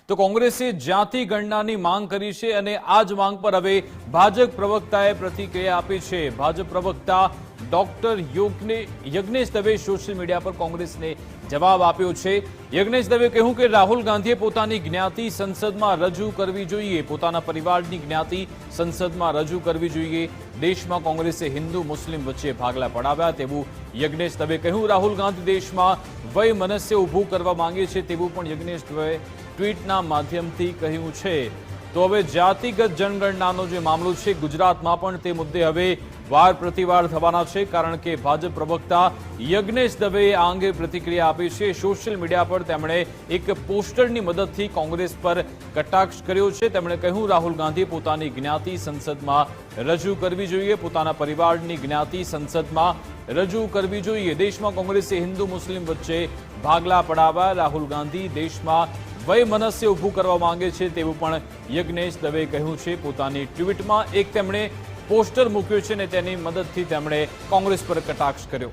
તો કોંગ્રેસે જાતિ ગણનાની માંગ કરી છે અને આ જ માંગ પર હવે ભાજપ પ્રવક્તાએ પ્રતિક્રિયા આપી છે। ભાજપ પ્રવક્તા doctor Yagnesh Dave social media પર કોંગ્રેસને જવાબ આપ્યો છે। યજ્ઞેશ દવે કહ્યું કે રાહુલ ગાંધીએ પોતાની જ્ઞાતિ સંસદમાં રજૂ કરવી જોઈએ, પોતાના પરિવારની જ્ઞાતિ સંસદમાં રજૂ કરવી જોઈએ। દેશમાં કોંગ્રેસે હિન્દુ મુસ્લિમ વચ્ચે ભાગલા પડાવ્યા તેવું યજ્ઞેશ દવે કહ્યું। રાહુલ ગાંધી દેશમાં વયમનસ્ય ઊભું કરવા માંગે છે તેવું પણ યજ્ઞેશ દવે ટ્વીટના માધ્યમથી કહ્યું છે। તો હવે જાતિગત જનગણનાનો જે મામલો છે ગુજરાતમાં પણ તે મુદ્દે હવે વાર પ્રતિવાર થવાના છે, કારણ કે ભાજપ પ્રવક્તા યજ્ઞેશ દવેએ આ અંગે પ્રતિક્રિયા આપી છે। સોશિયલ મીડિયા પર તેમણે એક પોસ્ટરની મદદથી કોંગ્રેસ પર કટાક્ષ કર્યો છે। તેમણે કહ્યું રાહુલ ગાંધીએ પોતાની જ્ઞાતિ સંસદમાં રજૂ કરવી જોઈએ, પોતાના પરિવારની જ્ઞાતિ સંસદમાં રજૂ કરવી જોઈએ। દેશમાં કોંગ્રેસે હિન્દુ મુસ્લિમ વચ્ચે ભાગલા પડાવ્યા, રાહુલ ગાંધી દેશમાં વયમનસ્ય ઊભું કરવા માંગે છે તેવું પણ યજ્ઞેશ દવેએ કહ્યું છે। પોતાની ટ્વીટમાં એક તેમણે પોસ્ટર મૂક્યું છે અને તેની મદદથી તેમણે કોંગ્રેસ પર કટાક્ષ કર્યો।